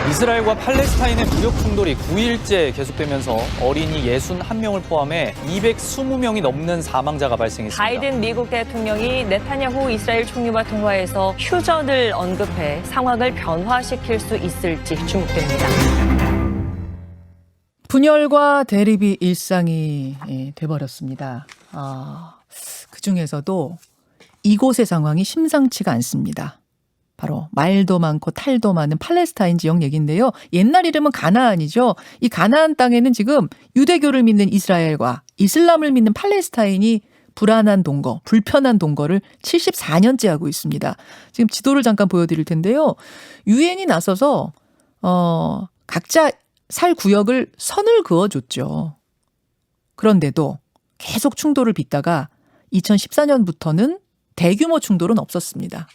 이스라엘과 팔레스타인의 무력 충돌이 9일째 계속되면서 어린이 61명을 포함해 220명이 넘는 사망자가 발생했습니다. 바이든 미국 대통령이 네타냐후 이스라엘 총리와 통화에서 휴전을 언급해 상황을 변화시킬 수 있을지 주목됩니다. 분열과 대립이 일상이 돼버렸습니다. 그중에서도 이곳의 상황이 심상치가 않습니다. 바로 말도 많고 탈도 많은 팔레스타인 지역 얘기인데요. 옛날 이름은 가나안이죠. 이 가나안 땅에는 지금 유대교를 믿는 이스라엘과 이슬람을 믿는 팔레스타인이 불안한 동거, 불편한 동거를 74년째 하고 있습니다. 지금 지도를 잠깐 보여드릴 텐데요. 유엔이 나서서 각자 살 구역을 선을 그어줬죠. 그런데도 계속 충돌을 빚다가 2014년부터는 대규모 충돌은 없었습니다.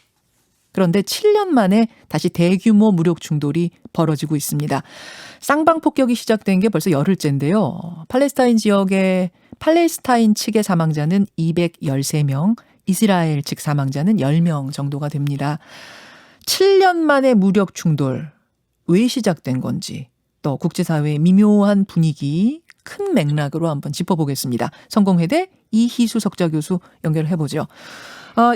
그런데 7년 만에 다시 대규모 무력 충돌이 벌어지고 있습니다. 쌍방 폭격이 시작된 게 벌써 열흘째인데요. 팔레스타인 지역의 팔레스타인 측의 사망자는 213명, 이스라엘 측 사망자는 10명 정도가 됩니다. 7년 만에 무력 충돌, 왜 시작된 건지, 또 국제사회의 미묘한 분위기, 큰 맥락으로 한번 짚어보겠습니다. 성공회대 이희수 석좌 교수 연결해보죠.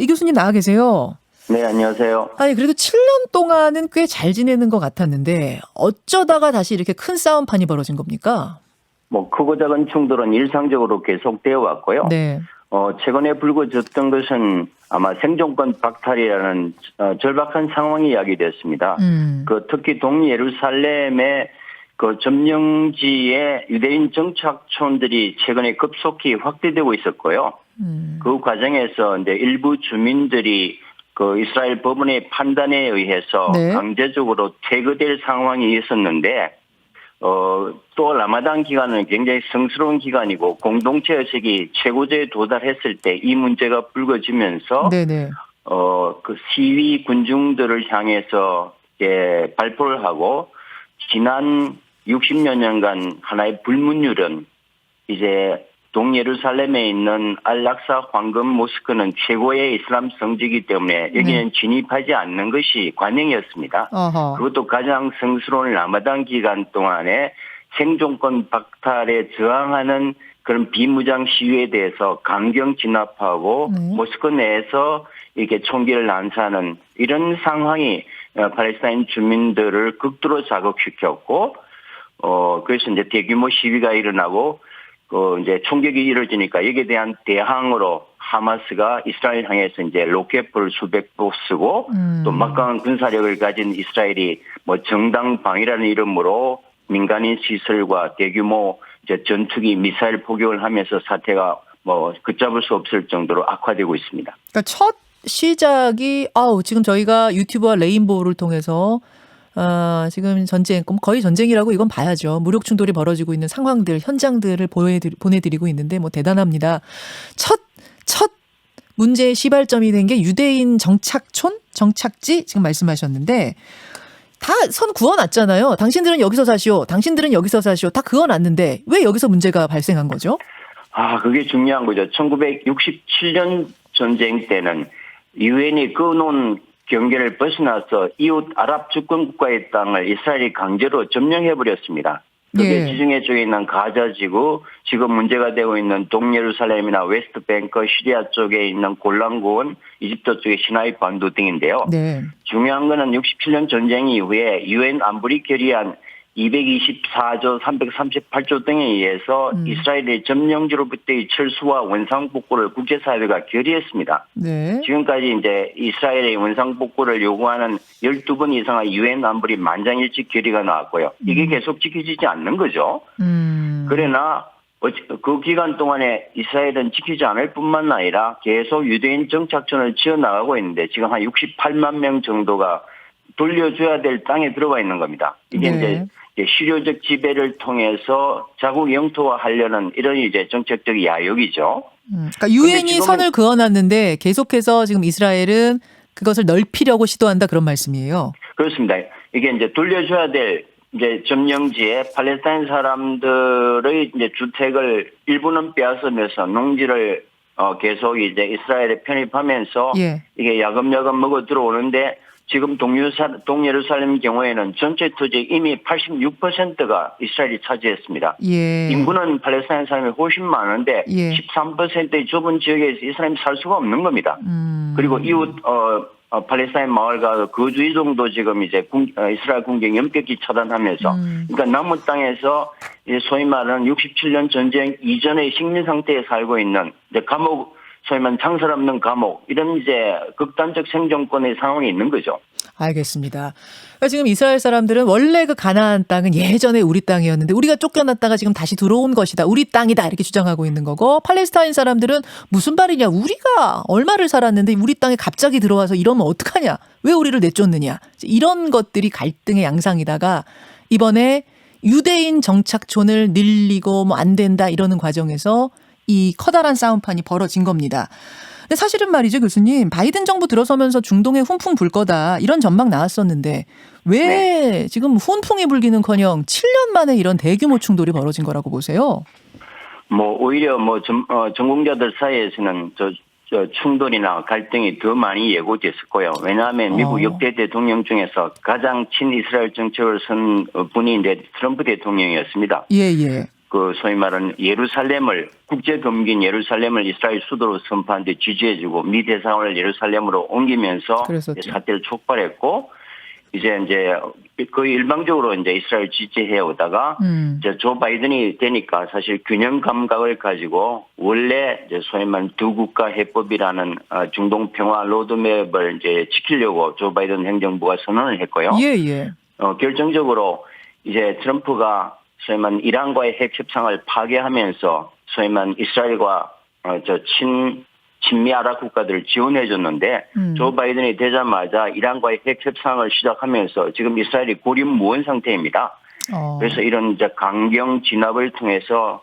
이 교수님 나와 계세요. 네, 안녕하세요. 아니, 그래도 7년 동안은 꽤 잘 지내는 것 같았는데 어쩌다가 다시 이렇게 큰 싸움판이 벌어진 겁니까? 크고 작은 충돌은 일상적으로 계속되어 왔고요. 네. 최근에 불거졌던 것은 아마 생존권 박탈이라는 절박한 상황이 야기됐습니다. 특히 동예루살렘의 그 점령지의 유대인 정착촌들이 최근에 급속히 확대되고 있었고요. 그 과정에서 이제 일부 주민들이 그 이스라엘 법원의 판단에 의해서 네. 강제적으로 퇴거될 상황이 있었는데, 또 라마단 기간은 굉장히 성스러운 기간이고 공동체 의식이 최고조에 도달했을 때 이 문제가 불거지면서, 네네. 그 시위 군중들을 향해서 발표를 하고 지난 60여 년간 하나의 불문율은 이제 동예루살렘에 있는 알락사 황금 모스크는 최고의 이슬람 성지이기 때문에 여기는 진입하지 않는 것이 관행이었습니다. 어허. 그것도 가장 성스러운 라마단 기간 동안에 생존권 박탈에 저항하는 그런 비무장 시위에 대해서 강경 진압하고 모스크 내에서 이렇게 총기를 난사하는 이런 상황이 팔레스타인 주민들을 극도로 자극시켰고, 그래서 이제 대규모 시위가 일어나고, 이제 총격이 이루어지니까 여기에 대한 대항으로 하마스가 이스라엘 향해서 이제 로켓불 수백 보 쓰고 또 막강한 군사력을 가진 이스라엘이 정당 방위라는 이름으로 민간인 시설과 대규모 이제 전투기 미사일 포격을 하면서 사태가 걷잡을 수 없을 정도로 악화되고 있습니다. 그러니까 첫 시작이 지금 저희가 유튜브와 레인보우를 통해서 지금 전쟁, 거의 전쟁이라고 이건 봐야죠. 무력 충돌이 벌어지고 있는 상황들, 현장들을 보내드리고 있는데 대단합니다. 첫 문제의 시발점이 된 게 유대인 정착지 지금 말씀하셨는데 다 선 그어놨잖아요. 당신들은 여기서 사시오. 당신들은 여기서 사시오. 다 그어놨는데 왜 여기서 문제가 발생한 거죠? 그게 중요한 거죠. 1967년 전쟁 때는 유엔이 그어놓은 경계를 벗어나서 이웃 아랍 주권 국가의 땅을 이스라엘이 강제로 점령해버렸습니다. 그게 지중해 쪽에 있는 가자지구, 지금 문제가 되고 있는 동예루살렘이나 웨스트뱅크, 시리아 쪽에 있는 골란고원, 이집트 쪽의 시나이 반도 등인데요. 네. 중요한 거는 67년 전쟁 이후에 유엔 안보리 결의안 224조, 338조 등에 의해서 이스라엘의 점령지로부터의 철수와 원상복구를 국제사회가 결의했습니다. 네. 지금까지 이제 이스라엘의 원상복구를 요구하는 12번 이상의 유엔 안보리 만장일치 결의가 나왔고요. 이게 계속 지켜지지 않는 거죠. 그러나 그 기간 동안에 이스라엘은 지키지 않을 뿐만 아니라 계속 유대인 정착촌을 지어나가고 있는데 지금 한 68만 명 정도가 돌려줘야 될 땅에 들어가 있는 겁니다. 이게 이제 실효적 지배를 통해서 자국 영토화하려는 이런 이제 정책적 야욕이죠. 그러니까 유엔이 선을 그어놨는데 계속해서 지금 이스라엘은 그것을 넓히려고 시도한다 그런 말씀이에요. 그렇습니다. 이게 이제 돌려줘야 될 이제 점령지에 팔레스타인 사람들의 이제 주택을 일부는 빼앗으면서 농지를 계속 이제 이스라엘에 편입하면서 이게 야금야금 먹어 들어오는데 지금 동예루살렘 경우에는 전체 토지 이미 86%가 이스라엘이 차지했습니다. 예. 인구는 팔레스타인 사람이 훨씬 많은데 예. 13%의 좁은 지역에서 이 사람이 살 수가 없는 겁니다. 그리고 이웃 팔레스타인 마을과 거주 이동도 지금 이제 이스라엘 군경이 엄격히 차단하면서 그러니까 남은 땅에서 소위 말하는 67년 전쟁 이전의 식민 상태에 살고 있는 이제 감옥 소위 말하는 창설 없는 감옥 이런 이제 극단적 생존권의 상황이 있는 거죠. 알겠습니다. 그러니까 지금 이스라엘 사람들은 원래 그 가나안 땅은 예전에 우리 땅이었는데 우리가 쫓겨났다가 지금 다시 들어온 것이다. 우리 땅이다. 이렇게 주장하고 있는 거고 팔레스타인 사람들은 무슨 말이냐. 우리가 얼마를 살았는데 우리 땅에 갑자기 들어와서 이러면 어떡하냐. 왜 우리를 내쫓느냐. 이런 것들이 갈등의 양상이다가 이번에 유대인 정착촌을 늘리고 뭐 안 된다 이러는 과정에서 이 커다란 싸움판이 벌어진 겁니다. 근데 사실은 말이죠, 교수님. 바이든 정부 들어서면서 중동에 훈풍 불 거다. 이런 전망 나왔었는데 왜 지금 훈풍이 불기는커녕 7년 만에 이런 대규모 충돌이 벌어진 거라고 보세요? 뭐 오히려 뭐 전공자들 사이에서는 저 충돌이나 갈등이 더 많이 예고됐었고요. 왜냐하면 미국 역대 대통령 중에서 가장 친이스라엘 정책을 선 분이 이제 트럼프 대통령이었습니다. 예. 그 소위 말하는 예루살렘을 국제 검기인 예루살렘을 이스라엘 수도로 선포한 데 지지해주고 미 대사관을 예루살렘으로 옮기면서 사태를 촉발했고 이제 거의 일방적으로 이제 이스라엘 지지해 오다가 이제 조 바이든이 되니까 사실 균형 감각을 가지고 원래 이제 소위 말하는 두 국가 해법이라는 중동 평화 로드맵을 이제 지키려고 조 바이든 행정부가 선언을 했고요. 예. 결정적으로 이제 트럼프가 소위 말하는 이란과의 핵 협상을 파괴하면서 소위 말하는 이스라엘과 친미 아랍 국가들을 지원해 줬는데 조 바이든이 되자마자 이란과의 핵 협상을 시작하면서 지금 이스라엘이 고립무원 상태입니다. 그래서 이런 이제 강경 진압을 통해서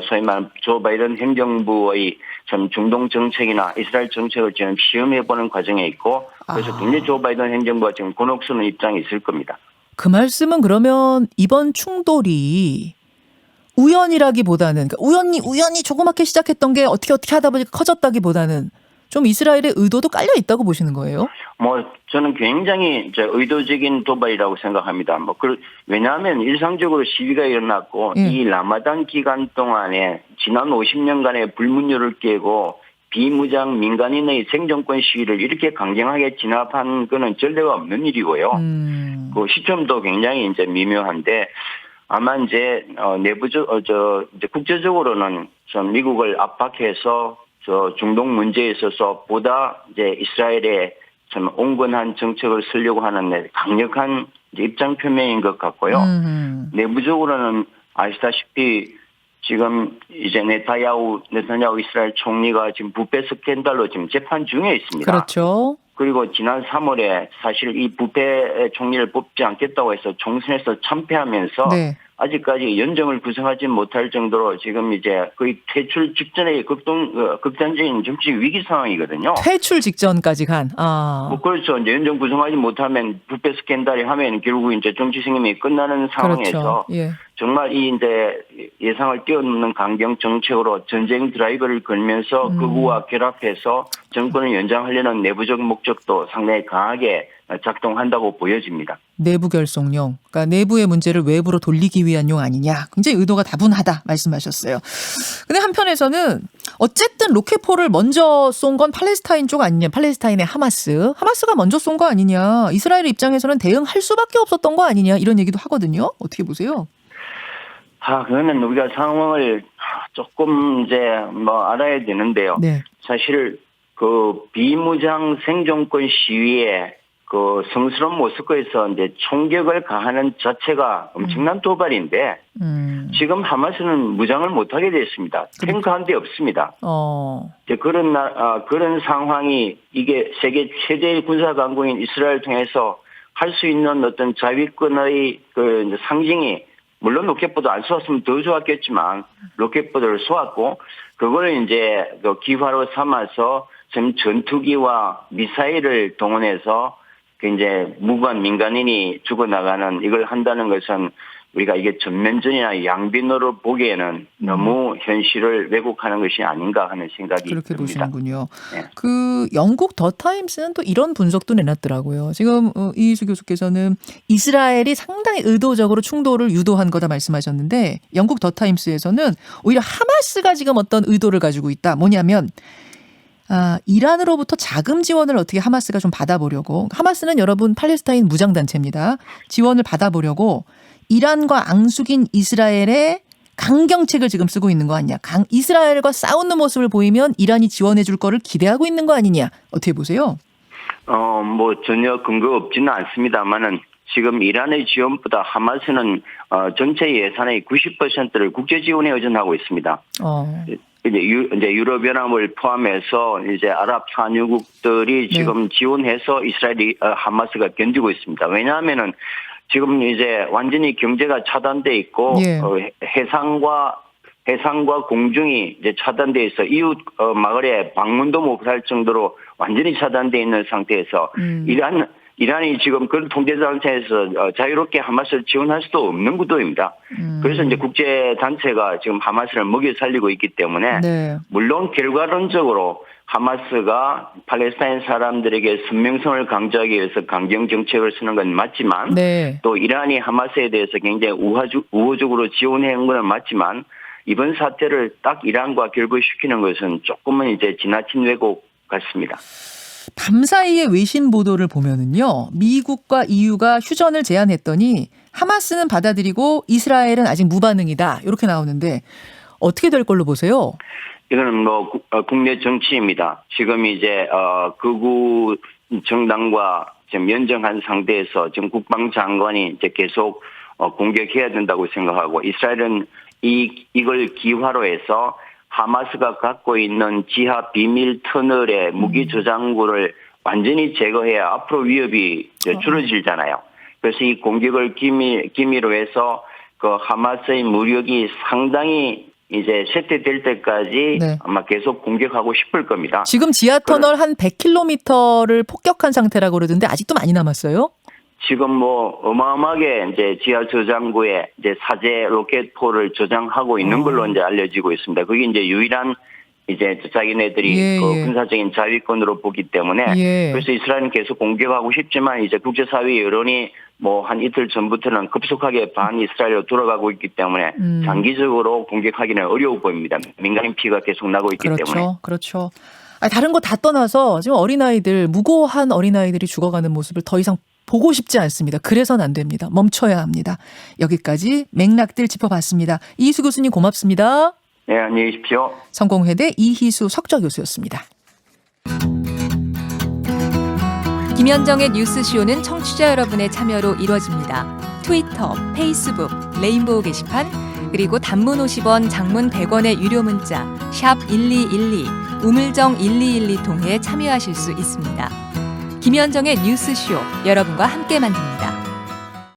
소위 말하는 조 바이든 행정부의 참 중동 정책이나 이스라엘 정책을 지금 시험해 보는 과정에 있고 그래서 굉장히 조 바이든 행정부가 지금 곤혹스러운 입장이 있을 겁니다. 그 말씀은 그러면 이번 충돌이 우연이라기보다는 그러니까 우연히 조그맣게 시작했던 게 어떻게 하다 보니까 커졌다기보다는 좀 이스라엘의 의도도 깔려 있다고 보시는 거예요? 뭐 저는 굉장히 의도적인 도발이라고 생각합니다. 왜냐하면 일상적으로 시위가 일어났고 이 라마단 기간 동안에 지난 50년간의 불문율을 깨고 비무장 민간인의 생존권 시위를 이렇게 강경하게 진압한 거는 전례가 없는 일이고요. 그 시점도 굉장히 이제 미묘한데 아마 이제 국제적으로는 좀 미국을 압박해서 중동 문제에 있어서 보다 이제 이스라엘에 좀 온건한 정책을 쓰려고 하는 강력한 입장 표명인 것 같고요. 내부적으로는 아시다시피 지금 이제 네타냐후 이스라엘 총리가 지금 부패 스캔들로 지금 재판 중에 있습니다. 그렇죠. 그리고 지난 3월에 사실 이 부패 총리를 뽑지 않겠다고 해서 총선에서 참패하면서 아직까지 연정을 구성하지 못할 정도로 지금 이제 거의 퇴출 직전의 극단적인 정치 위기 상황이거든요. 퇴출 직전까지 간. 그렇죠. 이제 연정 구성하지 못하면 부패 스캔들이 하면 결국 이제 정치 생명이 끝나는 상황에서 정말 이 이제 예상을 뛰어넘는 강경 정책으로 전쟁 드라이브를 걸면서 극우와 결합해서 정권을 연장하려는 내부적 목적도 상당히 강하게 작동한다고 보여집니다. 내부 결속용, 그러니까 내부의 문제를 외부로 돌리기 위한 용 아니냐. 굉장히 의도가 다분하다 말씀하셨어요. 근데 한편에서는 어쨌든 로켓포를 먼저 쏜 건 팔레스타인 쪽 아니냐. 팔레스타인의 하마스가 먼저 쏜 거 아니냐. 이스라엘 입장에서는 대응할 수밖에 없었던 거 아니냐. 이런 얘기도 하거든요. 어떻게 보세요? 그거는 우리가 상황을 조금 이제 알아야 되는데요. 사실 그 비무장 생존권 시위에 그 성스러운 모스크에서 이제 총격을 가하는 자체가 엄청난 도발인데 지금 하마스는 무장을 못하게 됐습니다. 탱크 한 대 없습니다. 이제 그런 상황이 이게 세계 최대의 군사 강국인 이스라엘 통해서 할 수 있는 어떤 자위권의 그 이제 상징이 물론 로켓포도 안 쏘았으면 더 좋았겠지만 로켓포를 쏘았고 그걸 이제 그 기화로 삼아서 지금 전투기와 미사일을 동원해서 그 이제 무관 민간인이 죽어나가는 이걸 한다는 것은 우리가 이게 전면전이나 양빈으로 보기에는 너무 현실을 왜곡하는 것이 아닌가 하는 생각이 그렇게 듭니다. 보시는군요. 네. 그 영국 더 타임스는 또 이런 분석도 내놨더라고요. 지금 이희수 교수께서는 이스라엘이 상당히 의도적으로 충돌을 유도한 거다 말씀하셨는데 영국 더 타임스에서는 오히려 하마스가 지금 어떤 의도를 가지고 있다. 뭐냐면 이란으로부터 자금 지원을 어떻게 하마스가 좀 받아보려고, 하마스는 여러분 팔레스타인 무장단체입니다. 지원을 받아보려고 이란과 앙숙인 이스라엘의 강경책을 지금 쓰고 있는 거 아니냐. 이스라엘과 싸우는 모습을 보이면 이란이 지원해 줄 거를 기대하고 있는 거 아니냐. 어떻게 보세요? 뭐 전혀 근거 없지는 않습니다만은 지금 이란의 지원보다 하마스는 전체 예산의 90%를 국제 지원에 의존하고 있습니다. 이제 유럽연합을 포함해서 이제 아랍 산유국들이 지금 지원해서 이스라엘이 하마스가 견디고 있습니다. 왜냐하면은 지금 이제 완전히 경제가 차단돼 있고 해상과 공중이 이제 차단돼 있어 이웃 마을에 방문도 못할 정도로 완전히 차단돼 있는 상태에서 이란이 지금 그 통제단체에서 자유롭게 하마스를 지원할 수도 없는 구도입니다. 그래서 이제 국제단체가 지금 하마스를 먹여 살리고 있기 때문에 물론 결과론적으로 하마스가 팔레스타인 사람들에게 선명성을 강조하기 위해서 강경 정책을 쓰는 건 맞지만 또 이란이 하마스에 대해서 굉장히 우호적으로 지원해 온 건 맞지만 이번 사태를 딱 이란과 결부시키는 것은 조금은 이제 지나친 왜곡 같습니다. 밤사이의 외신 보도를 보면은요, 미국과 EU가 휴전을 제안했더니 하마스는 받아들이고 이스라엘은 아직 무반응이다. 이렇게 나오는데 어떻게 될 걸로 보세요? 이거는 뭐 국내 정치입니다. 지금 이제 극우 정당과 지금 연정한 상태에서 지금 국방장관이 이제 계속 공격해야 된다고 생각하고 이스라엘은 이걸 기화로 해서 하마스가 갖고 있는 지하 비밀 터널의 무기 저장고를 완전히 제거해야 앞으로 위협이 줄어들잖아요. 그래서 이 공격을 기미로 해서 그 하마스의 무력이 상당히 이제 쇠퇴될 때까지 아마 계속 공격하고 싶을 겁니다. 지금 지하 터널 한 100km를 폭격한 상태라고 그러던데 아직도 많이 남았어요? 지금 뭐 어마어마하게 이제 지하 저장고에 이제 사제 로켓포를 저장하고 있는 걸로 이제 알려지고 있습니다. 그게 이제 유일한 이제 자기네들이 그 군사적인 자위권으로 보기 때문에 그래서 이스라엘은 계속 공격하고 싶지만 이제 국제사회 여론이 뭐 한 이틀 전부터는 급속하게 반 이스라엘로 돌아가고 있기 때문에 장기적으로 공격하기는 어려워 보입니다. 민간인 피해가 계속 나고 있기 때문에. 그렇죠. 다른 거 다 떠나서 지금 어린아이들, 무고한 어린아이들이 죽어가는 모습을 더 이상 보고 싶지 않습니다. 그래서는 안 됩니다. 멈춰야 합니다. 여기까지 맥락들 짚어봤습니다. 이희수 교수님 고맙습니다. 네, 안녕히 계십시오. 성공회대 이희수 석좌교수였습니다. 김현정의 뉴스쇼는 청취자 여러분의 참여로 이루어집니다. 트위터, 페이스북, 레인보우 게시판, 그리고 단문 50원, 장문 100원의 유료 문자 샵 1212, 우물정 1212 통해 참여하실 수 있습니다. 김현정의 뉴스쇼, 여러분과 함께 만듭니다.